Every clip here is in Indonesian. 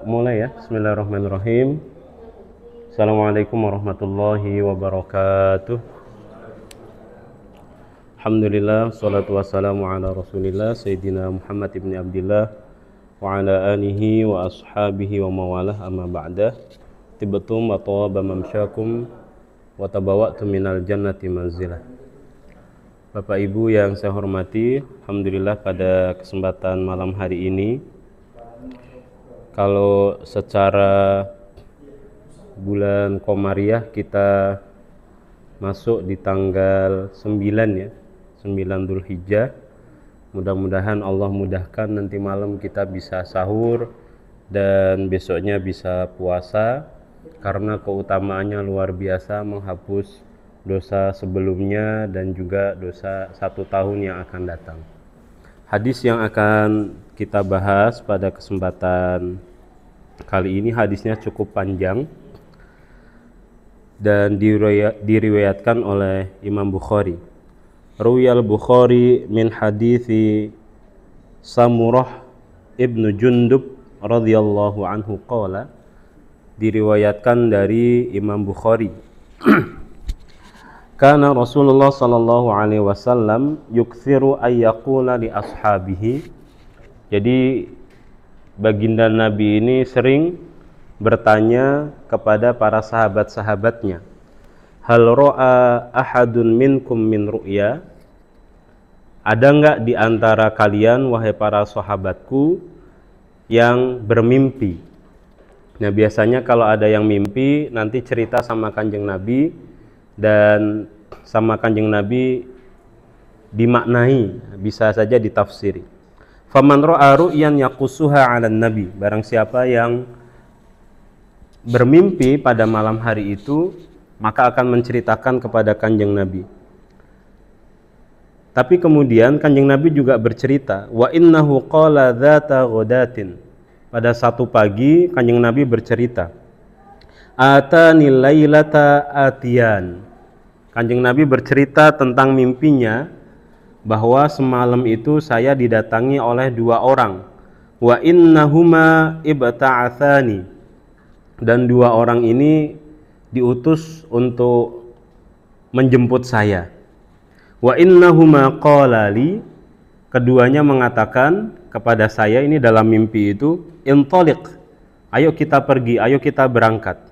Mulai ya, bismillahirrahmanirrahim. Assalamualaikum warahmatullahi wabarakatuh. Alhamdulillah, salatu wassalamu ala rasulillah Sayyidina Muhammad ibn Abdillah wa ala alihi wa ashabihi wa mawalah amma ba'dah. Tibtum wa tawaba mamsyakum wa tabawa'tum minal jannati manzilah. Bapak Ibu yang saya hormati, alhamdulillah pada kesempatan malam hari ini, kalau secara bulan Komariah kita masuk di tanggal 9 ya, 9 Dzulhijjah. Mudah-mudahan Allah mudahkan nanti malam kita bisa sahur dan besoknya bisa puasa, karena keutamaannya luar biasa, menghapus dosa sebelumnya dan juga dosa 1 tahun yang akan datang. Hadis yang akan kita bahas pada kesempatan kali ini hadisnya cukup panjang dan diriwayatkan oleh Imam Bukhari. Ruwiyal Bukhari min hadithi Samurah ibnu Jundub radhiyallahu anhu qala, diriwayatkan dari Imam Bukhari. Kana Rasulullah sallallahu alaihi wasallam yukthiru ayyaqula li ashabihi. Jadi baginda Nabi ini sering bertanya kepada para sahabat-sahabatnya, hal ro'a ahadun minkum min ru'ya? Ada enggak di antara kalian wahai para sahabatku yang bermimpi? Nah, biasanya kalau ada yang mimpi nanti cerita sama Kanjeng Nabi, dan sama Kanjeng Nabi dimaknai, bisa saja ditafsiri. Faman ra'a ru'yan yaqusuha 'alan nabi, barang siapa yang bermimpi pada malam hari itu maka akan menceritakan kepada Kanjeng Nabi. Tapi kemudian Kanjeng Nabi juga bercerita, wa innahu qala dzata ghadatin, pada satu pagi Kanjeng Nabi bercerita, atani lailata atiyan. Kanjeng Nabi bercerita tentang mimpinya bahwa semalam itu saya didatangi oleh 2 orang. Wa innahuma ibta'atsani, dan 2 orang ini diutus untuk menjemput saya. Wa innahuma qala li, keduanya mengatakan kepada saya ini dalam mimpi itu, intaliq, ayo kita pergi, ayo kita berangkat.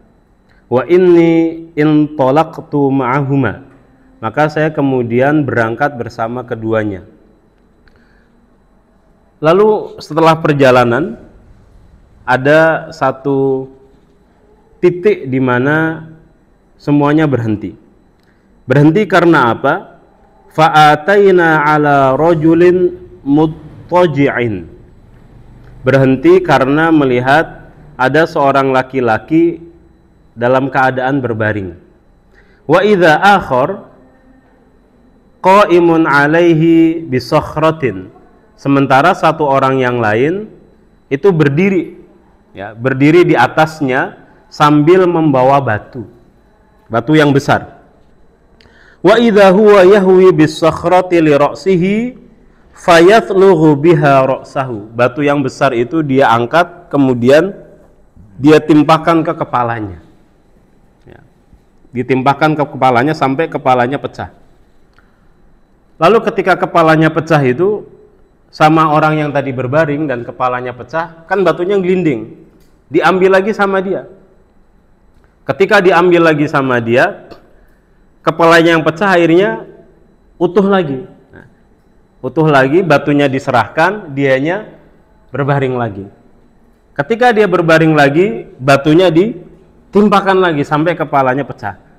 Wa inni intalaqtu ma'ahuma, maka saya kemudian berangkat bersama keduanya. Lalu setelah perjalanan ada satu titik di mana semuanya berhenti. Berhenti karena apa? Fa'ataina ala rajulin muttaji'in. Berhenti karena melihat ada seorang laki-laki dalam keadaan berbaring. Wa idza akhar qa'imun 'alaihi bisakhratin, sementara satu orang yang lain itu berdiri ya, berdiri di atasnya sambil membawa batu yang besar. Wa idza huwa yahwi bisakhrati li ra'sihi fayatlughu biha ra'sahu, batu yang besar itu dia angkat kemudian dia timpahkan ke kepalanya. Ditimpahkan ke kepalanya sampai kepalanya pecah. Lalu ketika kepalanya pecah itu sama orang yang tadi berbaring dan kepalanya pecah, kan batunya gelinding, diambil lagi sama dia. Ketika diambil lagi sama dia, kepalanya yang pecah akhirnya utuh lagi. Utuh lagi, batunya diserahkan, dianya berbaring lagi. Ketika dia berbaring lagi, batunya ditimpakan lagi sampai kepalanya pecah.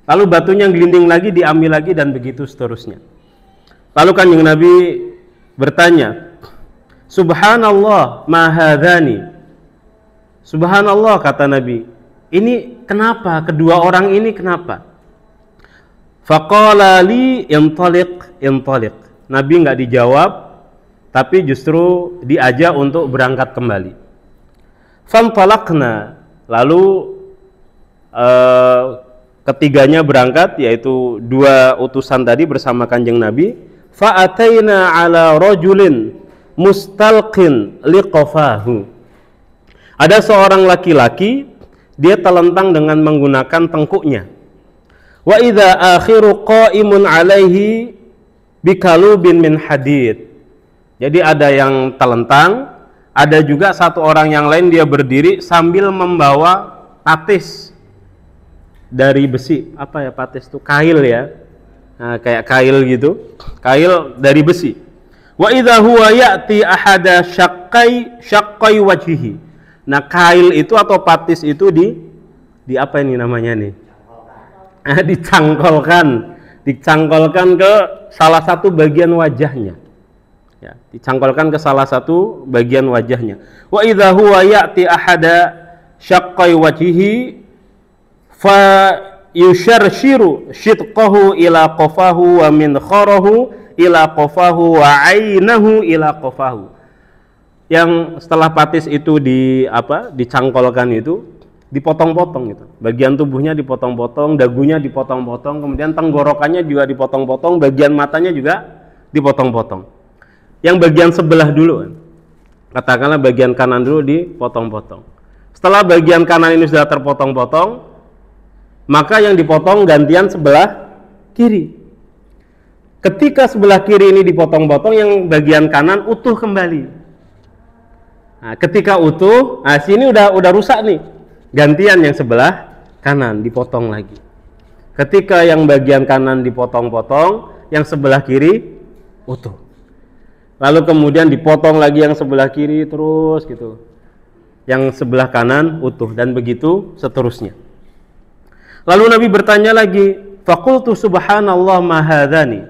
Lalu batunya gelinding lagi, diambil lagi, dan begitu seterusnya. Lalu Kanjeng Nabi bertanya, Subhanallah ma hadzani. Subhanallah, kata Nabi, ini kenapa? Kedua orang ini kenapa? Faqala li intaliq. Nabi enggak dijawab, tapi justru diajak untuk berangkat kembali. Fantalaqna, lalu ketiganya berangkat, yaitu 2 utusan tadi bersama Kanjeng Nabi. Fa'ataina ala rajulin mustalqin liqafahu, Ada seorang laki-laki, dia telentang dengan menggunakan tengkuknya. Wa idza akhiru qa'imun alaihi bikalubin min hadid. Jadi ada yang telentang, ada juga satu orang yang lain dia berdiri sambil membawa patis dari besi. Apa ya patis itu? Kail ya. Nah, kayak kail gitu. Kail dari besi. Wa idza huwa ya'ti ahada syaqqai wajhihi. Nah, kail itu atau patis itu di apa ini namanya nih? Dicangkolkan ke salah satu bagian wajahnya. Ya, dicangkolkan ke salah satu bagian wajahnya. Wa idza huwa ya'ti ahada syaqqai wajhihi fa yusharshiru shidqahu ila qafahu wa min kharahu ila qafahu wa ainahu ila qafahu. Yang setelah patis itu dicangkolkan itu dipotong-potong gitu. Bagian tubuhnya dipotong-potong, dagunya dipotong-potong, kemudian tenggorokannya juga dipotong-potong, bagian matanya juga dipotong-potong. Yang bagian sebelah dulu, katakanlah bagian kanan dulu dipotong-potong. Setelah bagian kanan ini sudah terpotong-potong, maka yang dipotong gantian sebelah kiri. Ketika sebelah kiri ini dipotong-potong, yang bagian kanan utuh kembali. Nah, ketika utuh, nah sini udah rusak nih. Gantian yang sebelah kanan dipotong lagi. Ketika yang bagian kanan dipotong-potong, yang sebelah kiri utuh. Lalu kemudian dipotong lagi yang sebelah kiri terus gitu. Yang sebelah kanan utuh dan begitu seterusnya. Lalu Nabi bertanya lagi, faqultu subhanallah ma hadzani.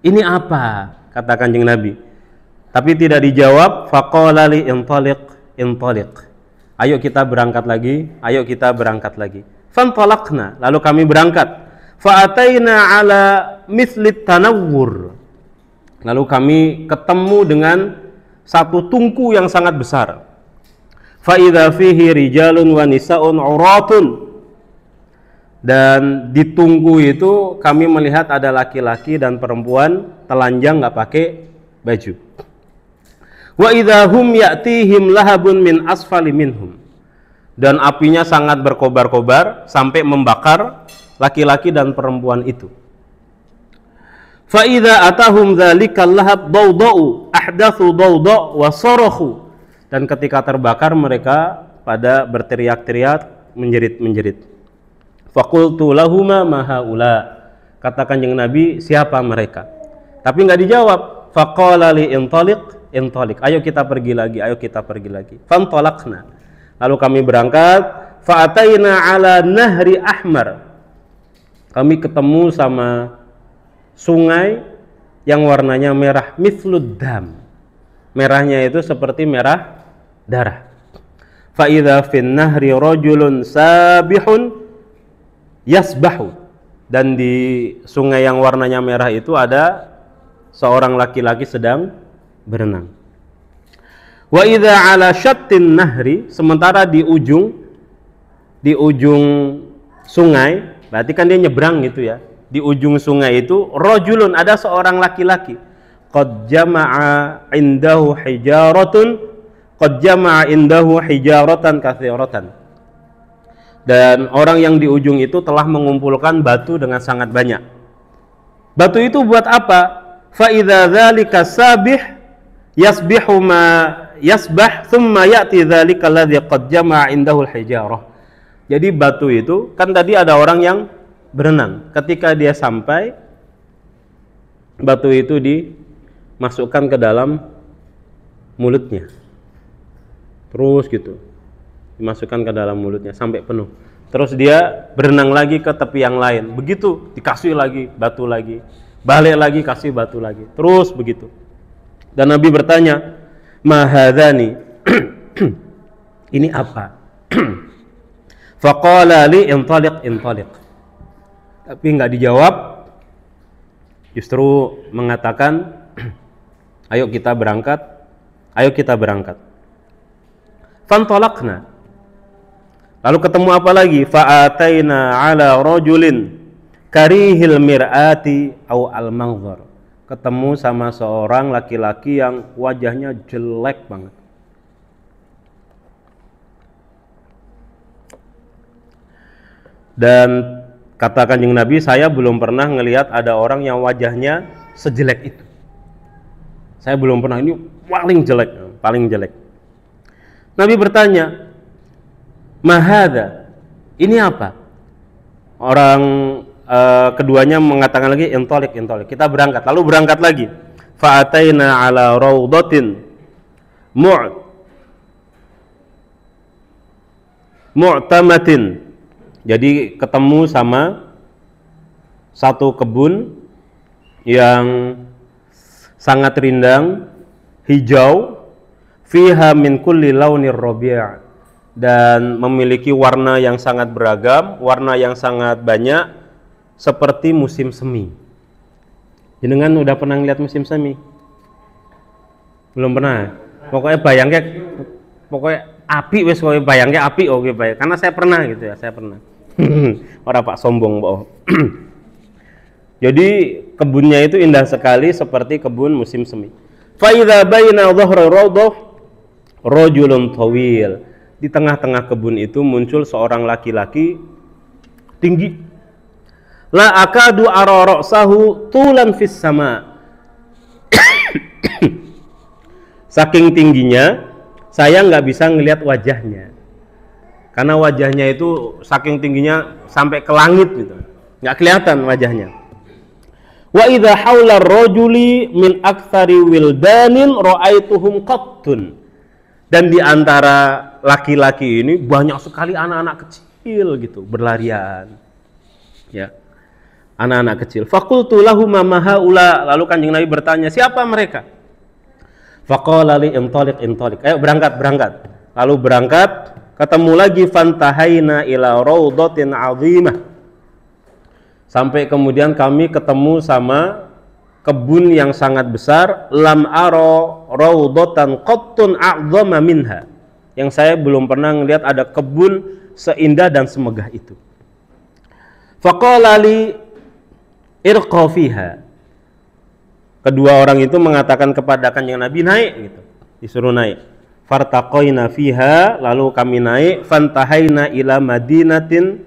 Ini apa? Kata Kanjeng Nabi. Tapi tidak dijawab. Faqala li intaliq. Ayo kita berangkat lagi. Ayo kita berangkat lagi. Fantalaqna. Lalu kami berangkat. Fa'ataina ala mislit tanawwur. Lalu kami ketemu dengan satu tungku yang sangat besar. Fa idza fihi rijalun wa nisa'un uratun. Dan di tungku itu kami melihat ada laki-laki dan perempuan telanjang nggak pakai baju. Wa idza hum ya'tihim lahabun min asfali minhum. Dan apinya sangat berkobar-kobar sampai membakar laki-laki dan perempuan itu. Fa idza atahum dzalikal lahab dawda'u ahdatsu dawda' wa sarakhu. Dan ketika terbakar mereka pada berteriak-teriak, menjerit-menjerit. Faqultu lahuma ma haula. Kata Kanjeng Nabi, siapa mereka? Tapi enggak dijawab. Faqala li intaliq. Ayo kita pergi lagi, ayo kita pergi lagi. Fantalaqna. Lalu kami berangkat. Fa'ataina ala nahri ahmar. Kami ketemu sama sungai yang warnanya merah, mithlud dam. Merahnya itu seperti merah darah. Fa idza fin nahri rajulun sabihun yasbahu. Dan di sungai yang warnanya merah itu ada seorang laki-laki sedang berenang. Wa idza ala syattin nahri. Sementara di ujung sungai, berarti kan dia nyebrang gitu ya. Di ujung sungai itu rajulun, ada seorang laki-laki. Qad jama'a indahu hijaratan katsiratan. Dan orang yang di ujung itu telah mengumpulkan batu dengan sangat banyak. Batu itu buat apa? Fa idza dzalika sabih yasbihu ma yasbah thumma ya'ti dzalika alladhi qad jama'a indahu al-hijarah. Jadi batu itu kan tadi ada orang yang berenang. Ketika dia sampai, batu itu dimasukkan ke dalam mulutnya. Terus gitu. Dimasukkan ke dalam mulutnya sampai penuh. Terus dia berenang lagi ke tepi yang lain. Begitu, dikasih lagi batu lagi. Balik lagi kasih batu lagi. Terus begitu. Dan Nabi bertanya, "Ma hadzani?" Ini apa? Faqala li intaliq. Tapi enggak dijawab. Justru mengatakan, "Ayo kita berangkat. Ayo kita berangkat." Fantalaqna. Lalu ketemu apa lagi? Fa'ataina ala rajulin karihil mir'ati au al-manzar. Ketemu sama seorang laki-laki yang wajahnya jelek banget. Dan kata Kanjeng Nabi, saya belum pernah ngelihat ada orang yang wajahnya sejelek itu. Saya belum pernah, ini paling jelek. Nabi bertanya, mahada, ini apa? Orang keduanya mengatakan lagi, intolik, kita berangkat. Lalu berangkat lagi. Fa'ataina ala rawdatin mu'tamatin. Jadi ketemu sama satu kebun yang sangat rindang, hijau, fiha min kulli launir rabi', dan memiliki warna yang sangat beragam, warna yang sangat banyak, seperti musim semi. Jenengan udah pernah lihat musim semi? Belum pernah. Pokoknya api wes, kowe bayangke api oke baik. Karena saya pernah gitu ya, saya pernah. Orang Pak sombong, Pak. Jadi kebunnya itu indah sekali seperti kebun musim semi. Fa idza baina dhahri rawdah rajulun tawil. Di tengah-tengah kebun itu muncul seorang laki-laki tinggi. La akadu ara ra'sahu tulan fis sama. Saking tingginya saya nggak bisa ngelihat wajahnya, karena wajahnya itu saking tingginya sampai ke langit gitu, nggak kelihatan wajahnya. Wa idza haula ar-rajuli min aktsari wildanin ra'aituhum qattun. Dan di antara laki-laki ini banyak sekali anak-anak kecil gitu berlarian, ya, anak-anak kecil. Faqultu lahum ma haula. Lalu Kanjeng Nabi bertanya, siapa mereka? Faqala li intolik, ayo berangkat. Lalu berangkat, ketemu lagi, fantahaina ila rawdatin azimah. Sampai kemudian kami ketemu sama kebun yang sangat besar, lam ara rawdatan qattun a'zama minha. Yang saya belum pernah melihat ada kebun seindah dan semegah itu. Faqala li irqa fiha. Kedua orang itu mengatakan kepada Kanjeng Nabi, naik gitu, disuruh naik. Fartaqaina fiha, lalu kami naik. Fantahaina ila madinatin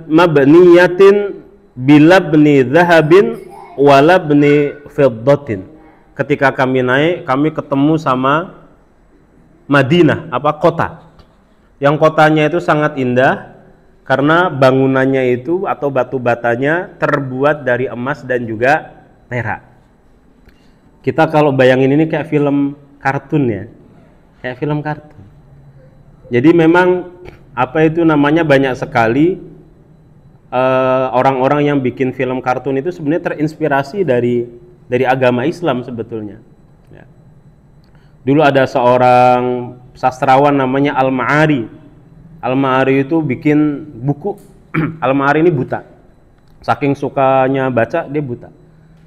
mabniyatin bilabni dhahabin walabni fiddatin. Ketika kami naik, kami ketemu sama Madinah, kota. Yang kotanya itu sangat indah, karena bangunannya itu atau batu batanya terbuat dari emas dan juga perak. Kita kalau bayangin ini kayak film kartun ya, kayak film kartun. Jadi memang banyak sekali orang-orang yang bikin film kartun itu sebenarnya terinspirasi dari agama Islam sebetulnya. Ya. Dulu ada seorang sastrawan namanya Al-Ma'ari. Al-Ma'ari itu bikin buku. Al-Ma'ari ini buta. Saking sukanya baca, dia buta.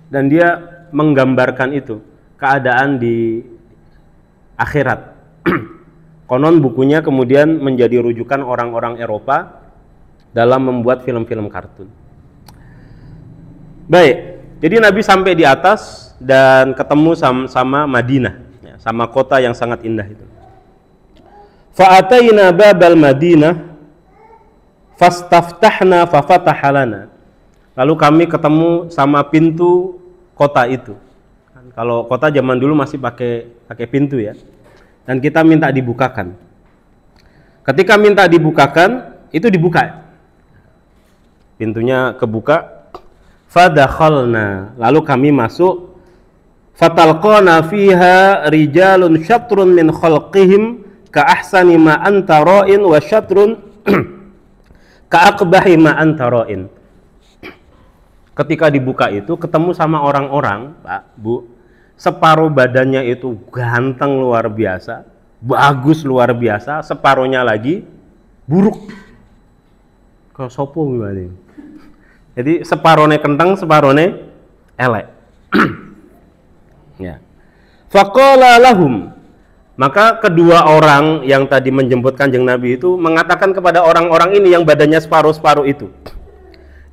Dan dia menggambarkan itu, keadaan di akhirat. Konon bukunya kemudian menjadi rujukan orang-orang Eropa dalam membuat film-film kartun. Baik, jadi Nabi sampai di atas dan ketemu sama Madinah, ya, sama kota yang sangat indah itu. Fa'ataina babal Madinah fastaftahna fafataha lana. Lalu kami ketemu sama pintu kota itu. Kalau kota zaman dulu masih pakai pintu ya. Dan kita minta dibukakan. Ketika minta dibukakan, itu dibuka. Pintunya kebuka. Fadakhalna. Lalu kami masuk. Fatalqana fiha rijalun syatrun min khalqihim ka'ahsani ma anta ra'in wa syatrun ka'aqbahi ma anta ra'in. Ketika dibuka itu ketemu sama orang-orang, Pak, Bu, separuh badannya itu ganteng luar biasa, bagus luar biasa, separuhnya lagi buruk. Kalau sopo gimana? Jadi separuhnya kentang, separuhnya elek. Ya. Faqala lahum. Maka kedua orang yang tadi menjemput Kanjeng Nabi itu mengatakan kepada orang-orang ini yang badannya separuh-separuh itu,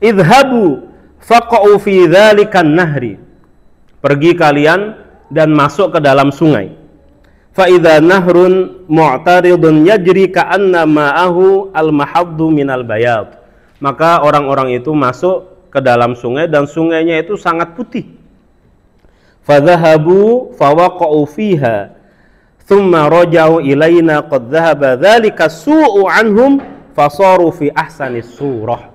idhabu faqa'u fi dzalikan nahri. Pergi kalian dan masuk ke dalam sungai. fa idza nahrun mu'taridun yajri ka'anna ma'ahu al-mahaddu minal bayad. Maka orang-orang itu masuk ke dalam sungai dan sungainya itu sangat putih. Fadhahabu fawaqa'u fiha thumma raja'u ilaina qad dhahaba dzalika su'u anhum fasaru fi ahsanis surah.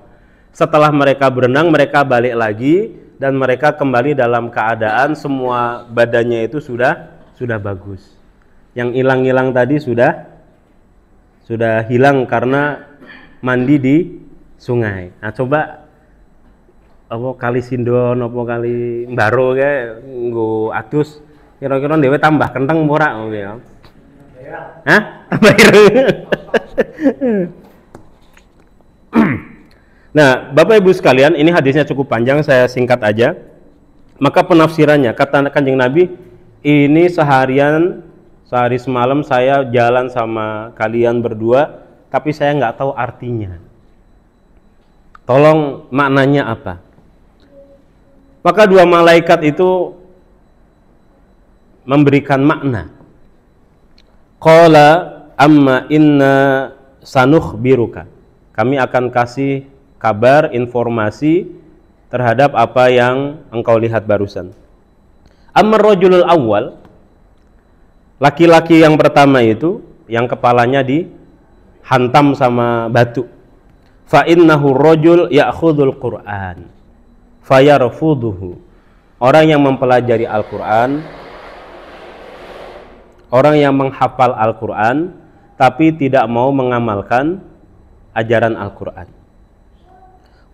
Setelah mereka berenang, mereka balik lagi dan mereka kembali dalam keadaan semua badannya itu sudah bagus. Yang hilang-hilang tadi sudah hilang karena mandi di sungai. Nah, coba apa kali Sindon apa kali Mbaro kae nggo adus kira-kira dhewe tambah kenteng ora ngono ya. Hah? Tambah ireng. Nah, Bapak Ibu sekalian, ini hadisnya cukup panjang, saya singkat aja. Maka penafsirannya, kata Kanjeng Nabi, ini sehari semalam saya jalan sama kalian berdua, tapi saya nggak tahu artinya. Tolong maknanya apa? Maka dua malaikat itu memberikan makna. Qala amma inna sanukhbiruka. Kami akan kasih kabar, informasi terhadap apa yang engkau lihat barusan. Amar rajulul awwal, laki-laki yang pertama itu yang kepalanya dihantam sama batu. Fa innahu rajul ya'khudul Qur'an fayarfuduhu. Orang yang mempelajari Al-Qur'an, orang yang menghafal Al-Qur'an tapi tidak mau mengamalkan ajaran Al-Qur'an.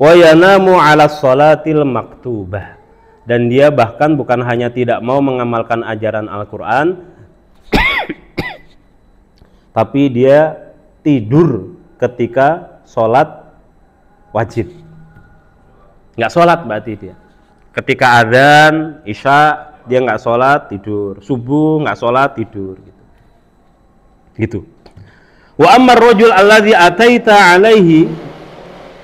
Wa yanamu 'ala sholatil maktubah, dan dia bahkan bukan hanya tidak mau mengamalkan ajaran Al-Qur'an tapi dia tidur ketika sholat wajib. Nggak sholat berarti dia. Ketika adzan isya dia nggak sholat, tidur. Subuh nggak sholat, tidur. Gitu. Wa ammar rajul alladzi ataita alaihi,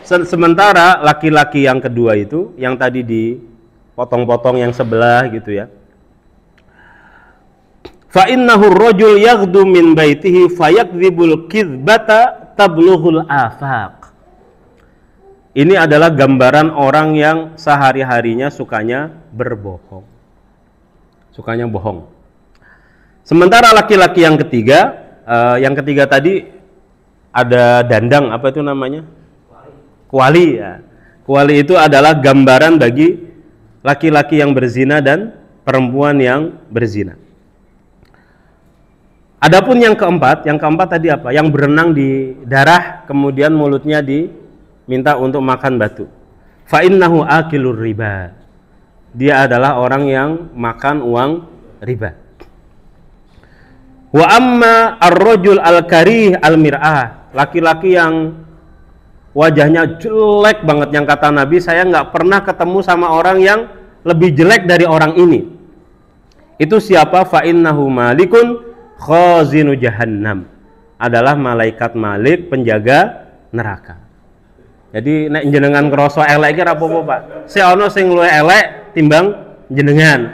sementara laki-laki yang kedua itu, yang tadi dipotong-potong yang sebelah gitu ya. Fa innahu rajul yaghdu min baitihi fayakdzibul kizbata tablughul afaq. Ini adalah gambaran orang yang sehari-harinya sukanya berbohong. Sukanya bohong. Sementara laki-laki yang ketiga tadi ada dandang, apa itu namanya? Kuali ya. Kuali itu adalah gambaran bagi laki-laki yang berzina dan perempuan yang berzina. Adapun yang keempat tadi apa? Yang berenang di darah kemudian mulutnya diminta untuk makan batu. Fa innahu akilur riba. Dia adalah orang yang makan uang riba. Wa amma ar-rajul al-karih al-mir'ah, laki-laki yang wajahnya jelek banget, yang kata Nabi, saya nggak pernah ketemu sama orang yang lebih jelek dari orang ini. Itu siapa? Fa innahu malikun khazinu jahannam, adalah malaikat Malik, penjaga neraka. Jadi nek jenengan kroso elek iki ra apa-apa, Pak. Si ono sing luwih elek timbang jenengan.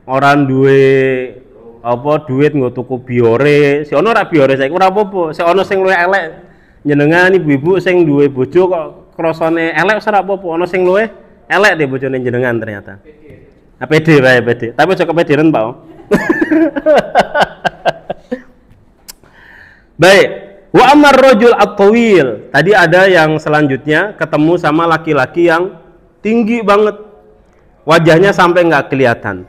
Orang duwe duit nggo tuku biore, si ono ra biore saiki ora apa-apa. Si ono sing luwih elek jenengan ibu-ibu sing duwe bojo kok krasane elek ora apa-apa. Ono sing luwih elek deh bojone jenengan ternyata. Nah, pede wae pede. Tapi aja kepediren, Pak. Baik, wa amar rajul at-tawil. Tadi ada yang selanjutnya ketemu sama laki-laki yang tinggi banget, wajahnya sampai nggak kelihatan.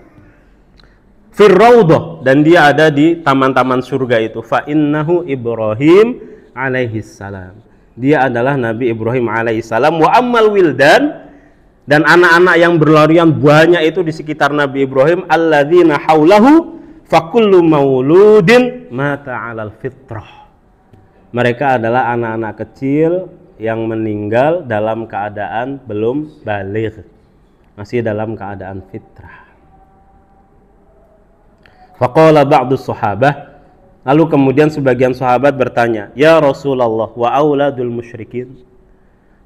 Fir raudhah, dan dia ada di taman-taman surga itu. Fa innahu Ibrahim alaihi salam. Dia adalah Nabi Ibrahim alaihi salam. Wa ammal wildan, dan anak-anak yang berlarian banyak itu di sekitar Nabi Ibrahim, alladzina haulahu fakullu mauludin mata 'alal fitrah. Mereka adalah anak-anak kecil yang meninggal dalam keadaan belum baligh, masih dalam keadaan fitrah. Faqala ba'dus sahabah, lalu kemudian sebagian sahabat bertanya, ya Rasulullah, wa auladul musyrikin,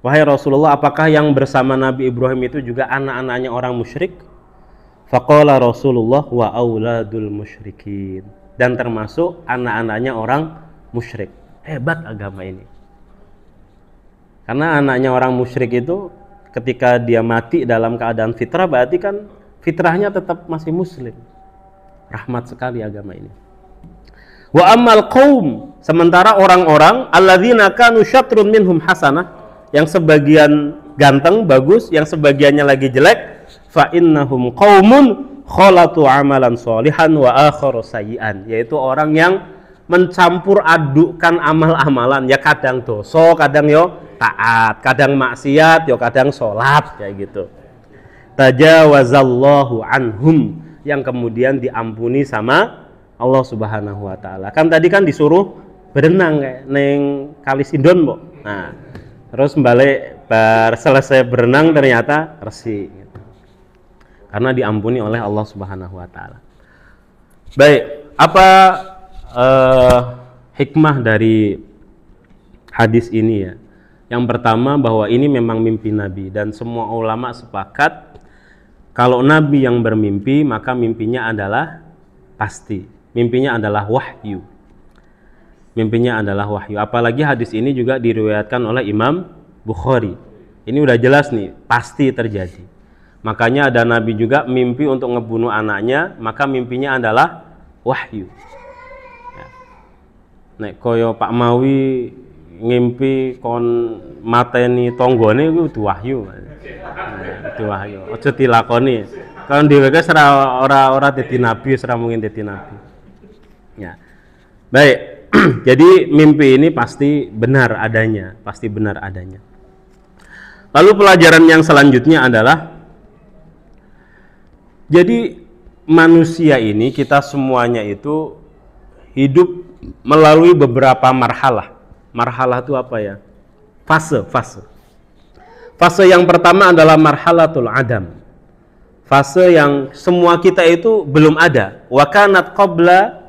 wahai Rasulullah, apakah yang bersama Nabi Ibrahim itu juga anak-anaknya orang musyrik? Faqala Rasulullah, wa auladul musyrikin, dan termasuk anak-anaknya orang musyrik. Hebat agama ini. Karena anaknya orang musyrik itu ketika dia mati dalam keadaan fitrah, berarti kan fitrahnya tetap masih muslim. Rahmat sekali agama ini. Wa ammal qaum, sementara orang-orang alladzina kanu syatrun minhum hasanah, yang sebagian ganteng, bagus, yang sebagiannya lagi jelek, fa innahum qaumun khalatu amalan sholihan wa akharu sayyi'an, yaitu orang yang mencampur adukkan amal-amalan, ya kadang dosa, kadang yo taat, kadang maksiat, yo kadang sholat, kayak gitu. Tajawazallahu anhum, yang kemudian diampuni sama Allah Subhanahu wa taala. Kan tadi kan disuruh berenang kayak neng Kali Sindon, Mbok. Nah, terus balik selesai berenang ternyata resik gitu. Karena diampuni oleh Allah Subhanahu wa taala. Baik, apa hikmah dari hadis ini ya? Yang pertama bahwa ini memang mimpi Nabi, dan semua ulama sepakat kalau Nabi yang bermimpi maka mimpinya adalah pasti. Mimpinya adalah wahyu. Mimpinya adalah wahyu. Apalagi hadis ini juga diriwayatkan oleh Imam Bukhari. Ini udah jelas nih, pasti terjadi. Makanya ada Nabi juga mimpi untuk ngebunuh anaknya, maka mimpinya adalah wahyu. Nek koyo Pak Mawi ngimpi kon mateni tonggone itu wahyu. Itu wahyu. Aja dilakoni. Kan dheweke ora dadi nabi, ora mungkin dadi nabi. Ya. Baik. Jadi mimpi ini pasti benar adanya, pasti benar adanya. Lalu pelajaran yang selanjutnya adalah jadi manusia ini, kita semuanya itu hidup melalui beberapa marhalah. Marhalah itu apa ya? Fase. Fase yang pertama adalah marhalatul adam. Fase yang semua kita itu belum ada. Wa kanat qabla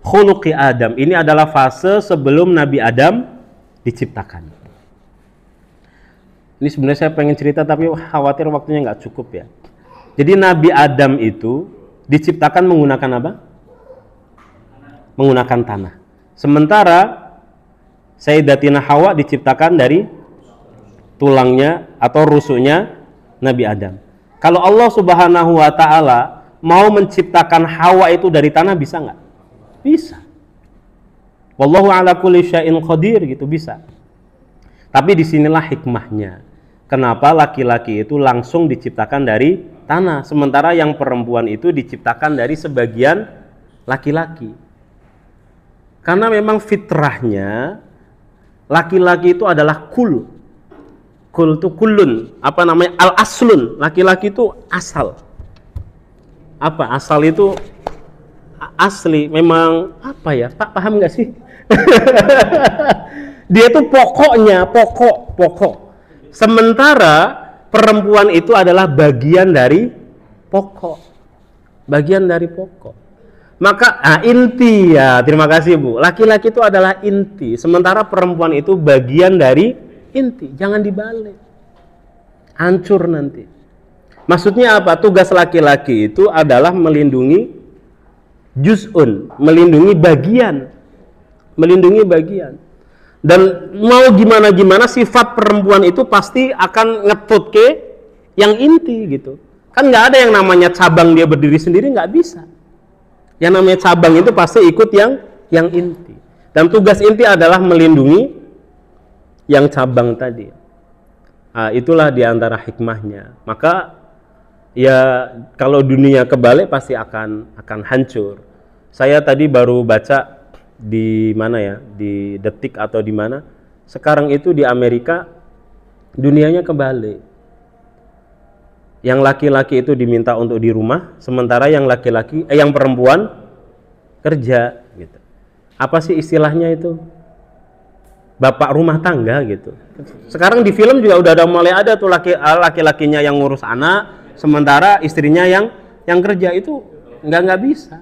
khuluqi Adam. Ini adalah fase sebelum Nabi Adam diciptakan. Ini sebenarnya saya pengen cerita tapi khawatir waktunya nggak cukup ya. Jadi Nabi Adam itu diciptakan menggunakan apa? Menggunakan tanah. Sementara Sayyidatina Hawa diciptakan dari tulangnya atau rusuknya Nabi Adam. Kalau Allah Subhanahu wa taala mau menciptakan Hawa itu dari tanah, bisa nggak? Bisa. Wallahu ala kulli syai'in qadir, gitu, bisa. Tapi disinilah hikmahnya. Kenapa laki-laki itu langsung diciptakan dari tanah, sementara yang perempuan itu diciptakan dari sebagian laki-laki. Karena memang fitrahnya laki-laki itu adalah kul itu kulun, apa namanya, al-aslun, laki-laki itu asal. Apa asal itu? Asli, memang apa ya, Pak, paham nggak sih? Dia itu pokoknya, pokok. Sementara perempuan itu adalah bagian dari pokok. Bagian dari pokok. Maka inti ya, terima kasih Bu. Laki-laki itu adalah inti, sementara perempuan itu bagian dari inti. Jangan dibalik. Hancur nanti. Maksudnya apa? Tugas laki-laki itu adalah melindungi juz'un, melindungi bagian. Melindungi bagian. Dan mau gimana sifat perempuan itu pasti akan ngetut ke yang inti gitu. Kan nggak ada yang namanya cabang dia berdiri sendiri, nggak bisa. Yang namanya cabang itu pasti ikut yang inti. Dan tugas inti adalah melindungi yang cabang tadi. Nah, itulah diantara hikmahnya. Maka ya kalau dunia kebalik pasti akan hancur. Saya tadi baru baca di mana ya, di Detik atau di mana. Sekarang itu di Amerika dunianya kebalik. Yang laki-laki itu diminta untuk di rumah, sementara yang yang perempuan kerja gitu. Apa sih istilahnya itu? Bapak rumah tangga gitu. Sekarang di film juga udah mulai ada tuh laki-lakinya yang ngurus anak, sementara istrinya yang kerja. Itu nggak bisa.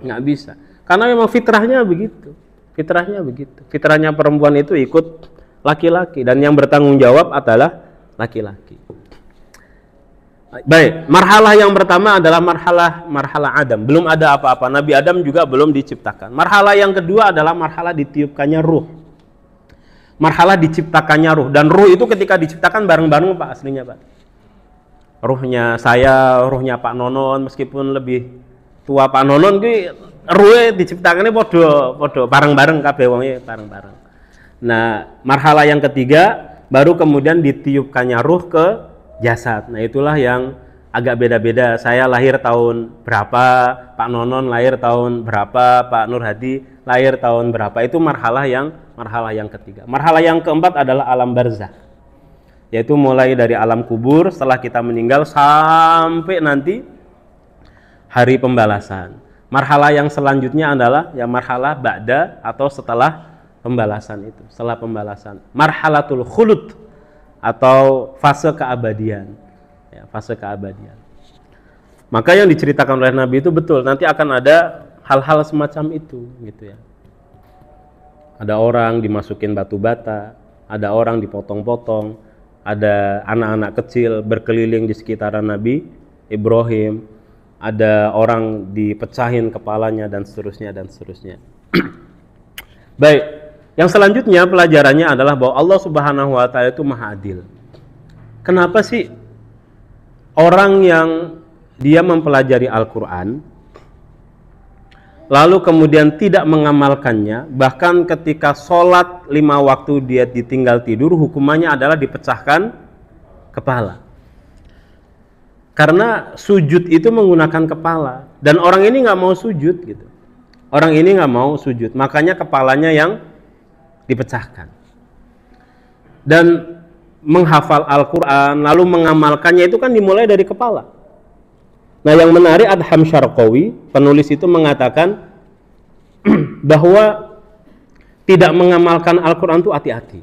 Nggak bisa. Karena memang fitrahnya begitu. Fitrahnya perempuan itu ikut laki-laki, dan yang bertanggung jawab adalah laki-laki. Baik, marhalah yang pertama adalah marhalah Adam. Belum ada apa-apa. Nabi Adam juga belum diciptakan. Marhalah yang kedua adalah marhalah ditiupkannya ruh. Marhalah diciptakannya ruh. Dan ruh itu ketika diciptakan bareng-bareng Pak aslinya Pak. Ruhnya saya, ruhnya Pak Nonon, meskipun lebih tua Pak Nonon, ruhnya diciptakannya podo bareng-bareng kabeh wonge bareng-bareng. Nah, marhalah yang ketiga baru kemudian ditiupkannya ruh ke jasad. Nah, itulah yang agak beda-beda. Saya lahir tahun berapa, Pak Nonon lahir tahun berapa, Pak Nur Hadi lahir tahun berapa. Itu marhalah yang ketiga. Marhalah yang keempat adalah alam barzakh. Yaitu mulai dari alam kubur setelah kita meninggal sampai nanti hari pembalasan. Marhalah yang selanjutnya adalah ya marhalah ba'da atau setelah pembalasan itu, setelah pembalasan. Marhalatul khulud atau fase keabadian. Ya, fase keabadian. Maka yang diceritakan oleh Nabi itu betul, nanti akan ada hal-hal semacam itu gitu ya. Ada orang dimasukin batu bata, ada orang dipotong-potong, ada anak-anak kecil berkeliling di sekitaran Nabi Ibrahim, ada orang dipecahin kepalanya dan seterusnya dan seterusnya. Baik. Yang selanjutnya pelajarannya adalah bahwa Allah Subhanahu wa taala itu Maha Adil. Kenapa sih orang yang dia mempelajari Al-Qur'an lalu kemudian tidak mengamalkannya, bahkan ketika sholat 5 waktu dia ditinggal tidur, hukumannya adalah dipecahkan kepala. Karena sujud itu menggunakan kepala dan orang ini nggak mau sujud gitu. Orang ini nggak mau sujud, makanya kepalanya yang dipecahkan. Dan menghafal Al-Quran lalu mengamalkannya itu kan dimulai dari kepala. Nah, yang menarik Adham Syarqawi, penulis itu mengatakan bahwa tidak mengamalkan Al-Quran itu hati-hati.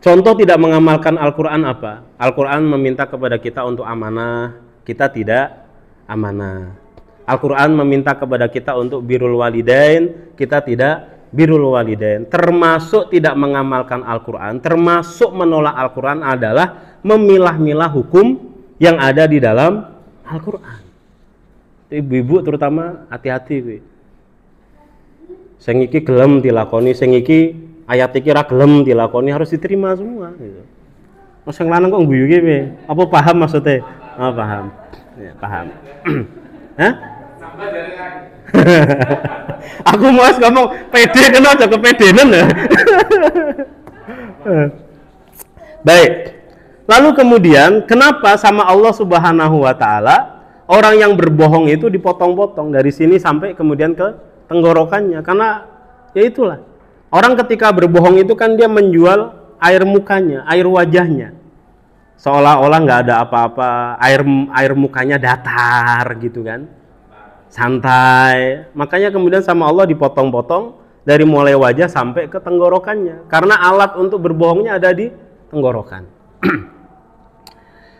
Contoh tidak mengamalkan Al-Quran apa? Al-Quran meminta kepada kita untuk amanah, kita tidak amanah. Al-Quran meminta kepada kita untuk birrul walidain, kita tidak birrul walidain. Termasuk tidak mengamalkan Al-Quran, termasuk menolak Al-Quran adalah memilah-milah hukum yang ada di dalam Al-Quran. Ibu-ibu terutama hati-hati. Sing iki gelem dilakoni, sing iki ayat iki ra gelem dilakoni, harus diterima semua gitu. Mas sing lanang kok guyu iki, apa paham maksudnya? Oh, paham. Ya, paham. Hah? Aku mau ngomong pede kan aja kepedenan ya. Baik. Lalu kemudian kenapa sama Allah Subhanahu wa taala orang yang berbohong itu dipotong-potong dari sini sampai kemudian ke tenggorokannya? Karena ya itulah. Orang ketika berbohong itu kan dia menjual air mukanya, air wajahnya. Seolah-olah nggak ada apa-apa, air mukanya datar gitu kan. Santai. Makanya kemudian sama Allah dipotong-potong dari mulai wajah sampai ke tenggorokannya. Karena alat untuk berbohongnya ada di tenggorokan.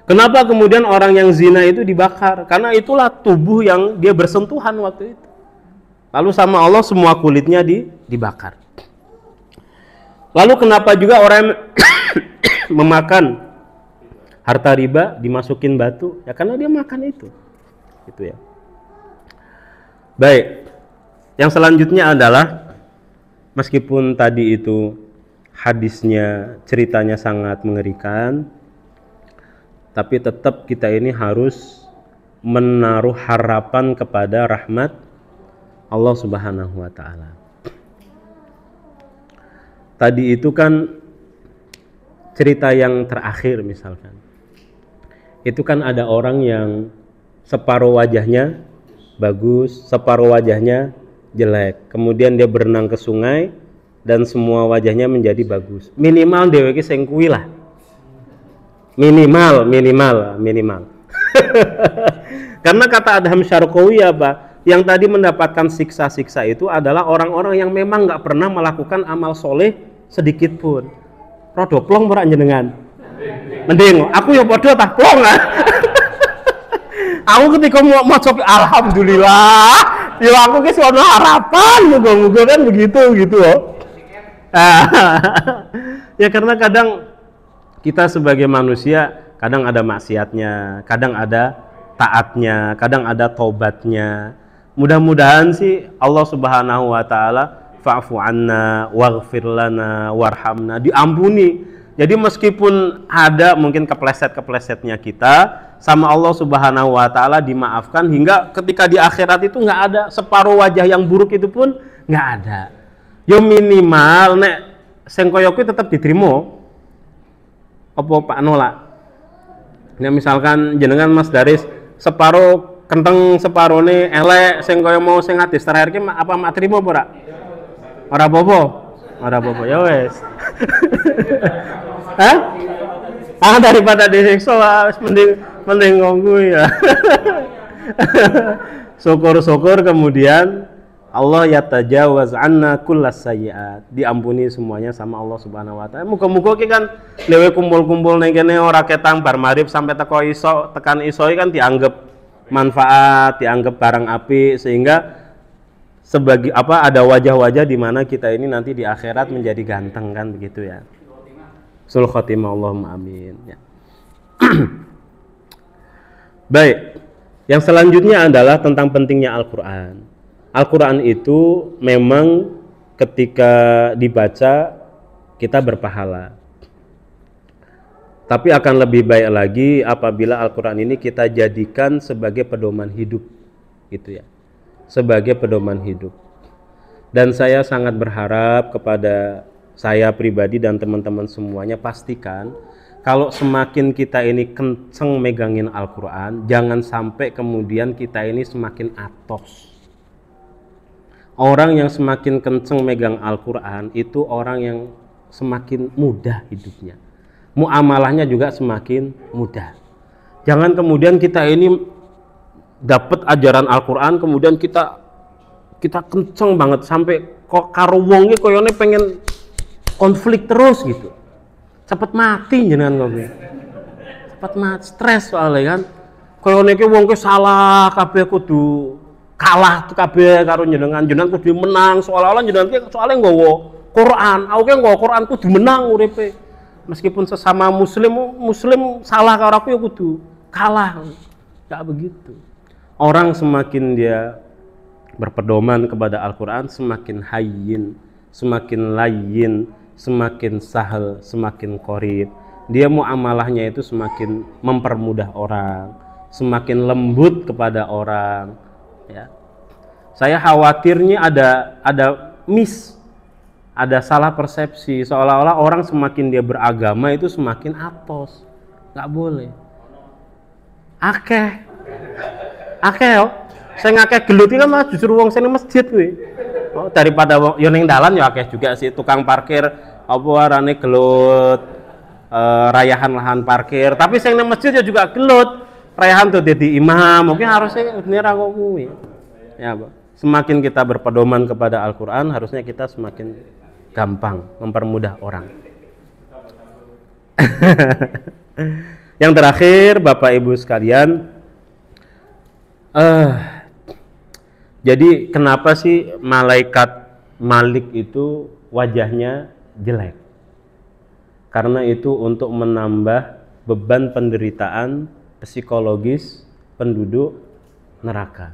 Kenapa kemudian orang yang zina itu dibakar? Karena itulah tubuh yang dia bersentuhan waktu itu. Lalu sama Allah semua kulitnya dibakar. Lalu kenapa juga orang memakan harta riba dimasukin batu? Ya karena dia makan itu. Gitu ya. Baik, yang selanjutnya adalah meskipun tadi itu hadisnya, ceritanya sangat mengerikan, tapi tetap kita ini harus menaruh harapan kepada rahmat Allah Subhanahu wa taala. Tadi itu kan cerita yang terakhir misalkan. Itu kan ada orang yang separuh wajahnya bagus, separuh wajahnya jelek. Kemudian dia berenang ke sungai dan semua wajahnya menjadi bagus. Minimal dheweke sing kuwi lah. Minimal. Karena kata Adham Syarqawi apa? Yang tadi mendapatkan siksa-siksa itu adalah orang-orang yang memang nggak pernah melakukan amal soleh sedikit pun. Rodo plong ora jenengan. Mending aku ya padha tak plong ah. Aku ketika mau coba alhamdulillah, ya aku ki ono harapan, moga-moga kan begitu gitu loh. Ya karena kadang kita sebagai manusia Kadang ada maksiatnya, kadang ada taatnya, kadang ada taubatnya. Mudah-mudahan sih Allah Subhanahu wa taala fa'fu anna waghfir lana warhamna, diampuni. Jadi meskipun ada mungkin kepleset-keplesetnya kita, sama Allah Subhanahu wa taala dimaafkan, hingga ketika di akhirat itu nggak ada separuh wajah yang buruk itu pun nggak ada. Yo minimal nek sing kaya kuwi tetep diterima. Apa Pak nolak? Nah misalkan jenengan Mas Daris separuh kenteng separone elek sing kaya mau sing hadis terakhir ki apa mak trimo apa ora? Ora apa-apa. Ora apa-apa ya wes. Hah? Daripada disiksa wis mending ngonggu ya. Syukur-syukur kemudian Allah yatajawaz anna kullas sayyi'at, diampuni semuanya sama Allah Subhanahu wa taala. Muga-muga ki kan lewe kumpul-kumpul ning kene ora ketang bar marib sampai teko iso, tekan iso kan dianggap manfaat, dianggap barang apik, sehingga sebagai apa ada wajah-wajah di mana kita ini nanti di akhirat menjadi ganteng kan begitu ya. Sul khotimah Allahumma amin ya. Baik. Yang selanjutnya adalah tentang pentingnya Al-Qur'an. Al-Quran itu memang ketika dibaca kita berpahala, tapi akan lebih baik lagi apabila Al-Quran ini kita jadikan sebagai pedoman hidup, gitu ya, sebagai pedoman hidup. Dan saya sangat berharap kepada saya pribadi dan teman-teman semuanya, pastikan kalau semakin kita ini kenceng megangin Al-Quran, jangan sampai kemudian kita ini semakin atos. Orang yang semakin kenceng megang Al-Quran itu orang yang semakin mudah hidupnya, muamalahnya juga semakin mudah. Jangan kemudian kita ini dapat ajaran Al-Quran kemudian kita kenceng banget sampai kok karo wong iki koyone pengen konflik terus gitu. Cepet mati jenengan ngono. Cepet mati, stres soalnya kan. Koyone iki wong ki salah kabeh kudu kalah tuh kabeh karo jenengan kudu menang, seolah-olah jenengan ki soalnya nggawa Quran, aku ki nggawa Quran kudu menang uripe. Meskipun sesama muslim salah karo aku ya kudu kalah. Enggak begitu. Orang semakin dia berpedoman kepada Al-Quran semakin hayyin, semakin layyin, semakin sahal, semakin qorib. Dia muamalahnya itu semakin mempermudah orang, semakin lembut kepada orang. Ya. Saya khawatirnya ada ada salah persepsi, seolah-olah orang semakin dia beragama itu semakin atos. Nggak boleh. Akeh yo. Saya ngakeh gelut kan malah justru wong sing masjid kuwi. Oh, daripada wong yo ning dalan ya akeh juga sih tukang parkir apa arane gelut, rayahan lahan parkir. Tapi sing ning masjid ya juga gelut. Rayahan tuh jadi imam, mungkin harusnya bener aku kuwi. Ya, Pak. Semakin kita berpedoman kepada Al-Qur'an, harusnya kita semakin gampang mempermudah orang. Yang terakhir, Bapak Ibu sekalian, jadi kenapa sih malaikat Malik itu wajahnya jelek? Karena itu untuk menambah beban penderitaan psikologis penduduk neraka.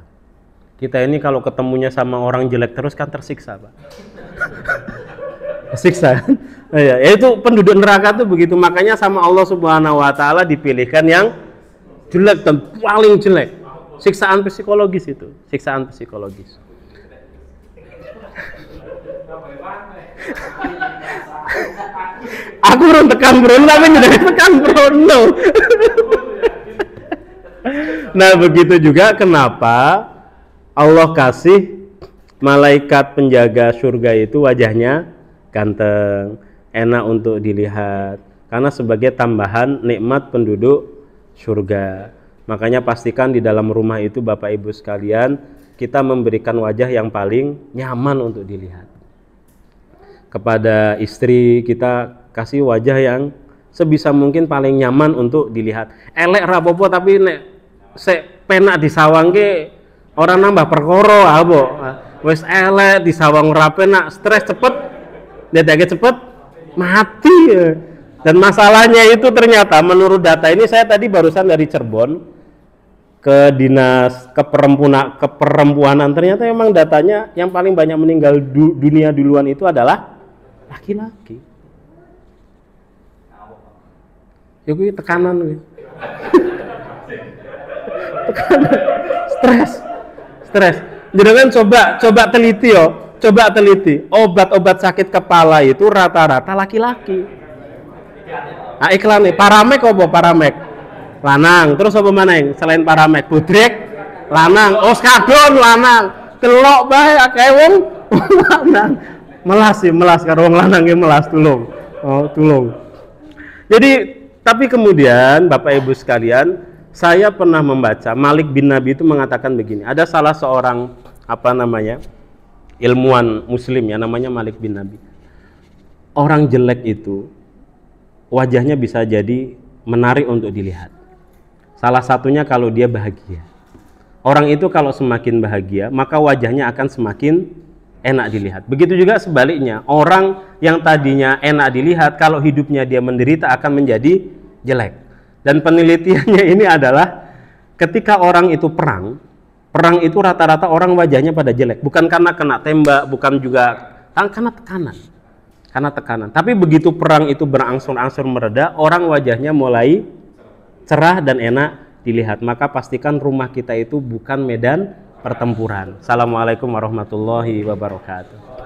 Kita ini kalau ketemunya sama orang jelek terus kan tersiksa, Pak. Tersiksa. Ya, itu penduduk neraka tuh begitu, makanya sama Allah Subhanahu wa taala dipilihkan yang jelek dan paling jelek. Siksaan psikologis itu, siksaan psikologis. Aku urung tekan Bruno tapi udah tekan Bruno. Nah, begitu juga kenapa Allah kasih malaikat penjaga surga itu wajahnya ganteng, enak untuk dilihat, karena sebagai tambahan nikmat penduduk surga. Makanya pastikan di dalam rumah itu Bapak Ibu sekalian, kita memberikan wajah yang paling nyaman untuk dilihat. Kepada istri kita kasih wajah yang sebisa mungkin paling nyaman untuk dilihat. Elek rapopo tapi nek sek penak disawang ke orang nambah perkara apa. Wis elek disawang rapi nak stres cepet, dadake cepet mati. Dan masalahnya itu ternyata menurut data ini, saya tadi barusan dari Cirebon ke dinas keperempuanan, ternyata memang datanya yang paling banyak meninggal dunia duluan itu adalah laki-laki. Ya gue tekanan gue. Tekanan, stres. Jadi kan coba teliti yo, coba teliti. Obat-obat sakit kepala itu rata-rata laki-laki. Nah, iklan nih, Paramek apa Paramek? Lanang. Terus apa mana yang selain Paramek? Budrek, lanang. Oskadon, lanang. Telok bae akeh wong lanang. Melas karo wong lanang ge melas tulung. Oh, tulung. Jadi tapi kemudian Bapak Ibu sekalian, saya pernah membaca Malik bin Nabi itu mengatakan begini. Ada salah seorang ilmuwan muslim ya, namanya Malik bin Nabi. Orang jelek itu wajahnya bisa jadi menarik untuk dilihat. Salah satunya kalau dia bahagia. Orang itu kalau semakin bahagia, maka wajahnya akan semakin enak dilihat. Begitu juga sebaliknya, orang yang tadinya enak dilihat, kalau hidupnya dia menderita akan menjadi jelek. Dan penelitiannya ini adalah ketika orang itu perang itu rata-rata orang wajahnya pada jelek, bukan karena kena tembak, bukan juga karena tekanan. Tapi begitu perang itu berangsur-angsur mereda, orang wajahnya mulai cerah dan enak dilihat. Maka pastikan rumah kita itu bukan medan pertempuran. Assalamualaikum warahmatullahi wabarakatuh.